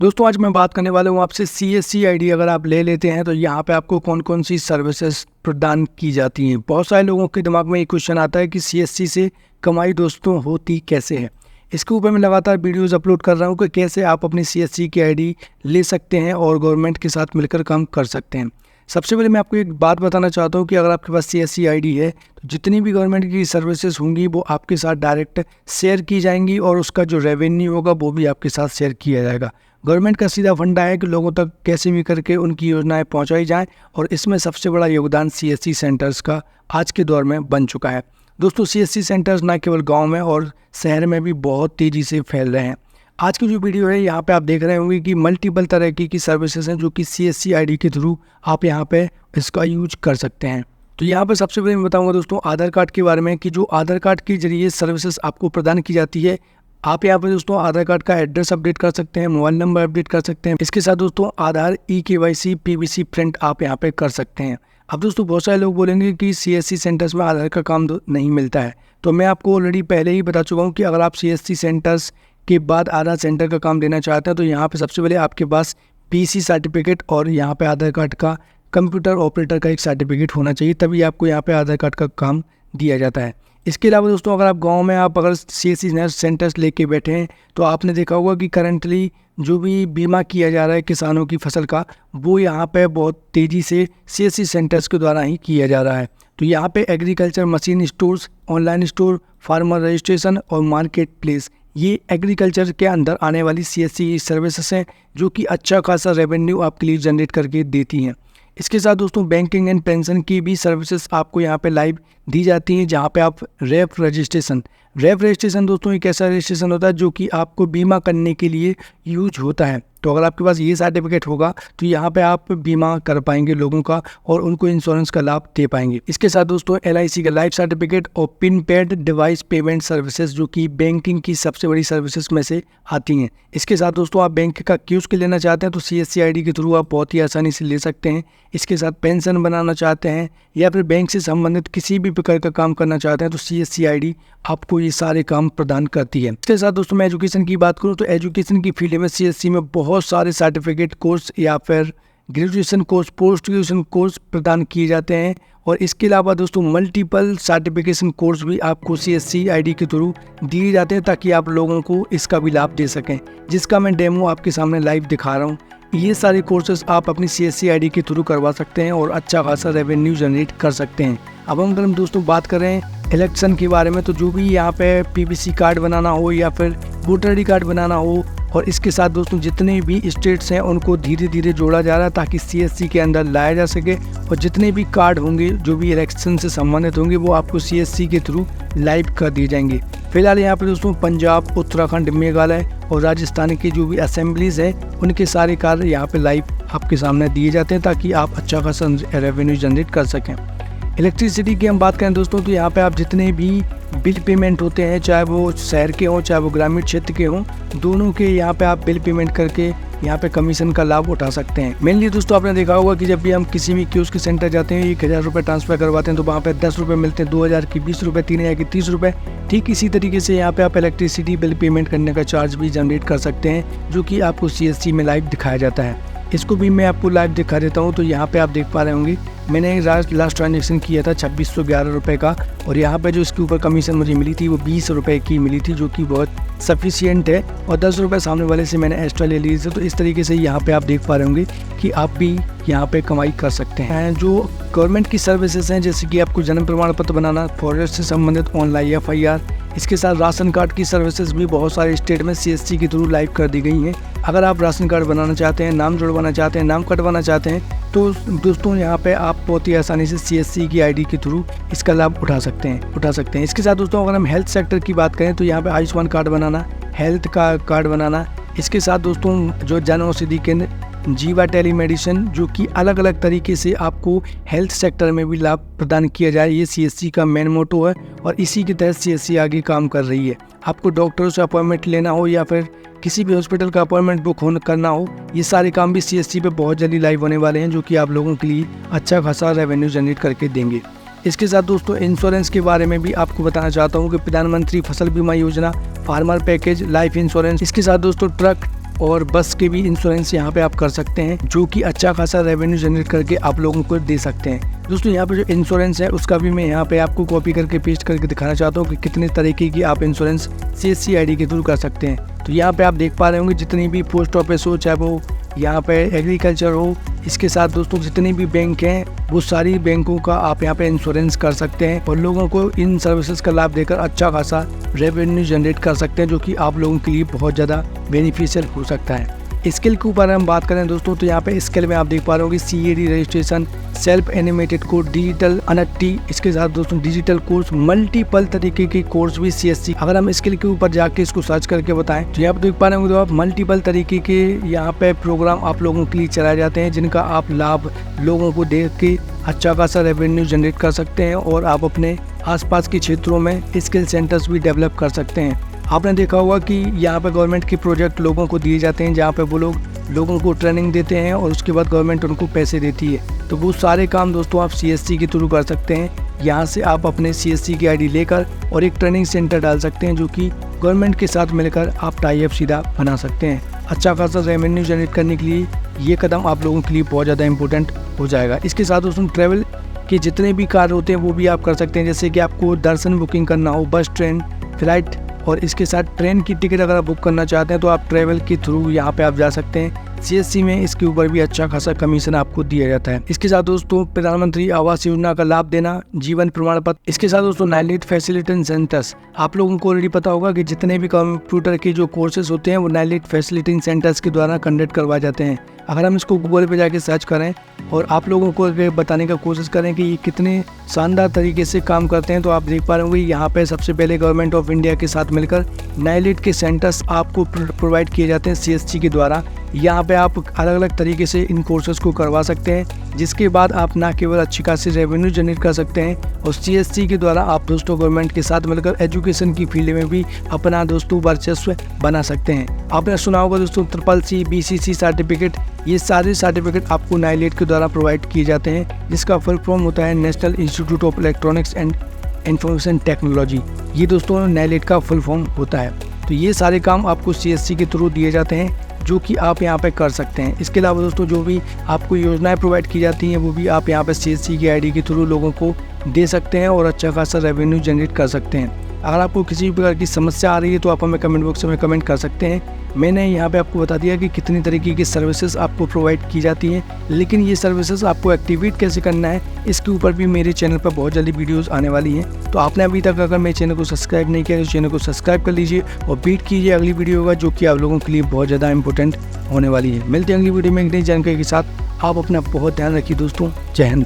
दोस्तों आज मैं बात करने वाला हूँ आपसे CSC आईडी अगर आप ले लेते हैं तो यहाँ पे आपको कौन कौन सी सर्विसेज प्रदान की जाती हैं। बहुत सारे लोगों के दिमाग में ये क्वेश्चन आता है कि CSC से कमाई दोस्तों होती कैसे है। इसके ऊपर मैं लगातार वीडियोस अपलोड कर रहा हूँ कि कैसे आप अपनी CSC की आईडी ले सकते हैं और गवर्नमेंट के साथ मिलकर काम कर सकते हैं। सबसे पहले मैं आपको एक बात बताना चाहता हूँ कि अगर आपके पास CSC आईडी है तो जितनी भी गवर्नमेंट की सर्विसेज होंगी वो आपके साथ डायरेक्ट शेयर की जाएंगी और उसका जो रेवेन्यू होगा वो भी आपके साथ शेयर किया जाएगा। गवर्नमेंट का सीधा फंडा है कि लोगों तक कैसे भी करके उनकी योजनाएं पहुंचाई जाएं और इसमें सबसे बड़ा योगदान CSC सेंटर्स का आज के दौर में बन चुका है। दोस्तों CSC सेंटर्स न केवल गांव में और शहर में भी बहुत तेज़ी से फैल रहे हैं। आज की जो वीडियो है यहाँ पे आप देख रहे होंगे कि मल्टीपल तरह की सर्विसेज हैं जो कि CSC आईडी के थ्रू आप यहाँ पे इसका यूज कर सकते हैं। तो यहाँ पे सबसे पहले मैं बताऊँगा दोस्तों आधार कार्ड के बारे में कि जो आधार कार्ड के जरिए सर्विसेज आपको प्रदान की जाती है। आप यहाँ पे दोस्तों आधार कार्ड का एड्रेस अपडेट कर सकते हैं, मोबाइल नंबर अपडेट कर सकते हैं। इसके साथ दोस्तों आधार eKYC PVC प्रिंट आप यहाँ पे कर सकते हैं। अब दोस्तों बहुत सारे लोग बोलेंगे कि CSC सेंटर्स में आधार का काम नहीं मिलता है, तो मैं आपको ऑलरेडी पहले ही बता चुका हूँ कि अगर आप CSC सेंटर्स के बाद आधार सेंटर का काम देना चाहते हैं तो यहाँ पे सबसे पहले आपके पास PC सर्टिफिकेट और यहाँ पे आधार कार्ड का कंप्यूटर ऑपरेटर का एक सर्टिफिकेट होना चाहिए, तभी आपको यहाँ पे आधार कार्ड का काम दिया जाता है। इसके अलावा दोस्तों अगर आप गांव में आप अगर CSC सेंटर्स लेके बैठे हैं तो आपने देखा होगा कि करंटली जो भी बीमा किया जा रहा है किसानों की फसल का वो यहाँ पे बहुत तेज़ी से CSC सेंटर्स के द्वारा ही किया जा रहा है। तो यहाँ पे agriculture machine stores, online store, farmer registration और मार्केट प्लेस ये एग्रीकल्चर के अंदर आने वाली CSC सर्विसेज हैं जो कि अच्छा खासा रेवेन्यू आपके लिए जनरेट करके देती हैं। इसके साथ दोस्तों बैंकिंग एंड पेंशन की भी सर्विसेज आपको यहाँ पे लाइव दी जाती हैं, जहाँ पे आप रेफ रजिस्ट्रेशन दोस्तों एक ऐसा रजिस्ट्रेशन होता है जो कि आपको बीमा करने के लिए यूज होता है। तो अगर आपके पास ये सर्टिफिकेट होगा तो यहाँ पे आप बीमा कर पाएंगे लोगों का और उनको इंश्योरेंस का लाभ दे पाएंगे। इसके साथ दोस्तों LIC का लाइफ सर्टिफिकेट और pin pad device payment services जो कि बैंकिंग की सबसे बड़ी सर्विसेज में से आती हैं। इसके साथ दोस्तों आप बैंक का कियोस्क लेना चाहते हैं तो CSC आईडी के थ्रू आप बहुत ही आसानी से ले सकते हैं। इसके साथ पेंशन बनाना चाहते हैं या फिर बैंक से संबंधित किसी भी प्रकार का काम करना चाहते हैं तो CSC आईडी आपको ये सारे काम प्रदान करती है। इसके साथ दोस्तों मैं एजुकेशन की बात करूँ तो एजुकेशन की फील्ड में CSC में बहुत सारे सर्टिफिकेट कोर्स या फिर graduation course, post graduation course प्रदान किए जाते हैं और इसके अलावा दोस्तों मल्टीपल सर्टिफिकेशन कोर्स भी आपको CSC आईडी के थ्रू दिए जाते हैं ताकि आप लोगों को इसका भी लाभ दे सकें, जिसका मैं डेमो आपके सामने लाइव दिखा रहा हूँ। ये सारे कोर्सेज आप अपनी CSC आईडी के थ्रू करवा सकते हैं और अच्छा खासा रेवेन्यू जनरेट कर सकते हैं। अब हम दोस्तों बात कर रहे हैं इलेक्शन के बारे में, तो जो भी यहाँ पे PVC कार्ड बनाना हो या फिर वोटर ID कार्ड बनाना हो और इसके साथ दोस्तों जितने भी स्टेट्स हैं उनको धीरे धीरे जोड़ा जा रहा है ताकि CSC के अंदर लाया जा सके और जितने भी कार्ड होंगे जो भी इलेक्शन से संबंधित होंगे वो आपको CSC के थ्रू लाइव कर दिए जाएंगे। फिलहाल यहाँ पे दोस्तों पंजाब, उत्तराखंड, मेघालय और राजस्थान की जो भी असेंबलीज हैं उनके सारे कार्य यहाँ पे लाइव आपके सामने दिए जाते हैं ताकि आप अच्छा खासा रेवेन्यू जनरेट कर सकें। इलेक्ट्रिसिटी की हम बात करें दोस्तों तो यहाँ पे आप जितने भी बिल पेमेंट होते हैं, चाहे वो शहर के हों चाहे वो ग्रामीण क्षेत्र के हों, दोनों के यहाँ पे आप बिल पेमेंट करके यहाँ पे कमीशन का लाभ उठा सकते हैं। मेनली दोस्तों आपने देखा होगा कि जब भी हम किसी भी कियोस्क सेंटर जाते हैं 1000 रुपये ट्रांसफर करवाते हैं तो वहाँ पे 10 रुपये मिलते हैं, 2000 की 20 रुपये, 3000 की 30 रुपये। ठीक इसी तरीके से यहाँ पे आप इलेक्ट्रिसिटी बिल पेमेंट करने का चार्ज भी जनरेट कर सकते हैं जो कि आपको CSC में लाइव दिखाया जाता है। इसको भी मैं आपको लाइव दिखा देता हूँ। तो यहाँ पे आप देख पा रहे होंगे मैंने लास्ट ट्रांजेक्शन किया था 2611 रुपये का और यहाँ पे जो इसके ऊपर कमीशन मुझे मिली थी वो 20 रुपये की मिली थी जो कि बहुत सफिशिएंट है और 10 रुपये सामने वाले से मैंने एक्स्ट्रा ले लिए थे। तो इस तरीके से यहाँ पे आप देख पा रहे होंगे कि आप भी यहाँ पे कमाई कर सकते हैं। जो गवर्नमेंट की सर्विसेज हैं जैसे कि आपको जन्म प्रमाण पत्र बनाना, फॉरेस्ट से संबंधित ऑनलाइन FIR, इसके साथ राशन कार्ड की सर्विसेज भी बहुत सारे स्टेट में CSC के थ्रू लाइव कर दी गई हैं। अगर आप राशन कार्ड बनाना चाहते हैं, नाम जुड़वाना चाहते हैं, नाम कटवाना चाहते हैं तो दोस्तों यहाँ पे आप बहुत ही आसानी से CSC की आईडी के थ्रू इसका लाभ उठा सकते हैं। इसके साथ दोस्तों अगर हम हेल्थ सेक्टर की बात करें तो यहाँ पे आयुष्मान कार्ड बनाना, हेल्थ का कार्ड बनाना, इसके साथ दोस्तों जो जन औषधि केंद्र, जीवा टेलीमेडिसिन जो कि अलग अलग तरीके से आपको हेल्थ सेक्टर में भी लाभ प्रदान किया जाए, ये CSC का मेन मोटो है और इसी के तहत CSC आगे काम कर रही है। आपको डॉक्टरों से अपॉइंटमेंट लेना हो या फिर किसी भी हॉस्पिटल का अपॉइंटमेंट बुक करना हो, ये सारे काम भी CSC पे बहुत जल्दी लाइव होने वाले हैं जो कि आप लोगों के लिए अच्छा खासा रेवेन्यू जनरेट करके देंगे। इसके साथ दोस्तों इंश्योरेंस के बारे में भी आपको बताना चाहता हूँ कि प्रधानमंत्री फसल बीमा योजना, फार्मर पैकेज, लाइफ इंश्योरेंस, इसके साथ दोस्तों ट्रक और बस के भी इंश्योरेंस यहाँ पे आप कर सकते हैं, जो कि अच्छा खासा रेवेन्यू जनरेट करके आप लोगों को दे सकते हैं। दोस्तों यहाँ पे जो इंश्योरेंस है उसका भी मैं यहाँ पे आपको कॉपी करके पेस्ट करके दिखाना चाहता हूँ कि कितने तरीके की आप इंश्योरेंस CSC ID के थ्रू कर सकते हैं। तो यहाँ पे आप देख पा रहे होंगे जितनी भी पोस्ट ऑफिस हो, चाहे वो यहाँ पे एग्रीकल्चर हो, इसके साथ दोस्तों जितने भी बैंक हैं वो सारी बैंकों का आप यहाँ पे इंश्योरेंस कर सकते हैं और लोगों को इन सर्विसेज का लाभ देकर अच्छा खासा रेवेन्यू जनरेट कर सकते हैं, जो कि आप लोगों के लिए बहुत ज़्यादा बेनिफिशियल हो सकता है। स्किल के ऊपर हम बात करें दोस्तों तो यहाँ पे स्किल में आप देख पा रहे हो कि CAD registration, self animated code, digital NFT, इसके साथ दोस्तों डिजिटल कोर्स, मल्टीपल तरीके के कोर्स भी CSC। अगर हम स्किल के ऊपर जाके इसको सर्च करके बताएं तो यहाँ पे देख पा रहे होंगे तो आप मल्टीपल तरीके के यहाँ पे प्रोग्राम आप लोगों के लिए चलाए जाते हैं, जिनका आप लाभ लोगों को दे के अच्छा खासा रेवेन्यू जनरेट कर सकते हैं और आप अपने आसपास के क्षेत्रों में स्किल सेंटर्स भी डेवलप कर सकते हैं। आपने देखा होगा कि यहाँ पे गवर्नमेंट के प्रोजेक्ट लोगों को दिए जाते हैं, जहाँ पे वो लोगों को ट्रेनिंग देते हैं और उसके बाद गवर्नमेंट उनको पैसे देती है। तो वो सारे काम दोस्तों आप CSC के थ्रू कर सकते हैं। यहाँ से आप अपने CSC की ID लेकर और एक ट्रेनिंग सेंटर डाल सकते हैं, जो कि गवर्नमेंट के साथ मिलकर आप टाई अप सीधा बना सकते हैं। अच्छा खासा रेवेन्यू जनरेट करने के लिए ये कदम आप लोगों के लिए बहुत ज़्यादा इंपॉर्टेंट हो जाएगा। इसके साथ दोस्तों ट्रैवल के जितने भी कार्य होते हैं वो भी आप कर सकते हैं, जैसे कि आपको दर्शन बुकिंग करना हो, बस, ट्रेन, फ्लाइट, और इसके साथ ट्रेन की टिकट अगर आप बुक करना चाहते हैं तो आप ट्रैवल के थ्रू यहाँ पे आप जा सकते हैं। CSC में इसके ऊपर भी अच्छा खासा कमीशन आपको दिया जाता है। इसके साथ दोस्तों प्रधानमंत्री आवास योजना का लाभ देना, जीवन प्रमाण पत्र, इसके साथ दोस्तों नाइलेट फैसिलिटेशन सेंटर्स। आप लोगों को ऑलरेडी पता होगा कि जितने भी कंप्यूटर के जो कोर्सेज होते हैं वो नाइलेट फैसिलिटेशन सेंटर्स के द्वारा कंडक्ट करवाए जाते हैं। अगर हम इसको गूगल पे जाके सर्च करें और आप लोगों को बताने का कोशिश करें कि ये कितने शानदार तरीके से काम करते हैं, तो आप देख पा रहे होंगे यहाँ पे सबसे पहले गवर्नमेंट ऑफ इंडिया के साथ मिलकर नाइलेट के सेंटर्स आपको प्रोवाइड किए जाते हैं CSC के द्वारा। यहाँ पे आप अलग अलग तरीके से इन कोर्सेज को करवा सकते हैं, जिसके बाद आप ना केवल अच्छी खासी रेवेन्यू जनरेट कर सकते हैं और CSC के द्वारा आप दोस्तों गवर्नमेंट के साथ मिलकर एजुकेशन की फील्ड में भी अपना दोस्तों वर्चस्व बना सकते हैं। आपने सुना होगा दोस्तों CCC, BCC सर्टिफिकेट, ये सारे सर्टिफिकेट आपको नाइलेट के द्वारा प्रोवाइड किए जाते हैं, जिसका फुल फॉर्म होता है national institute of electronics and information technology. ये दोस्तों नाइलेट का फुल फॉर्म होता है। तो ये सारे काम आपको CSC के थ्रू दिए जाते हैं, जो कि आप यहाँ पे कर सकते हैं। इसके अलावा दोस्तों जो भी आपको योजनाएं प्रोवाइड की जाती हैं वो भी आप यहाँ पे CSC की ID के थ्रू लोगों को दे सकते हैं और अच्छा खासा रेवेन्यू जनरेट कर सकते हैं। अगर आपको किसी भी प्रकार की समस्या आ रही है तो आप हमें कमेंट बॉक्स में कमेंट कर सकते हैं। मैंने यहाँ पे आपको बता दिया कि कितनी तरीके की सर्विसेज आपको प्रोवाइड की जाती हैं, लेकिन ये सर्विसेज आपको एक्टिवेट कैसे करना है इसके ऊपर भी मेरे चैनल पर बहुत जल्दी वीडियोस आने वाली हैं। तो आपने अभी तक अगर मेरे चैनल को सब्सक्राइब नहीं किया तो चैनल को सब्सक्राइब कर लीजिए और वेट कीजिए अगली वीडियो का, जो कि आप लोगों के लिए बहुत ज़्यादा इंपॉर्टेंट होने वाली है। मिलते हैं अगली वीडियो में एक नई जानकारी के साथ। आप अपना बहुत ध्यान रखिए दोस्तों। जय हिंद।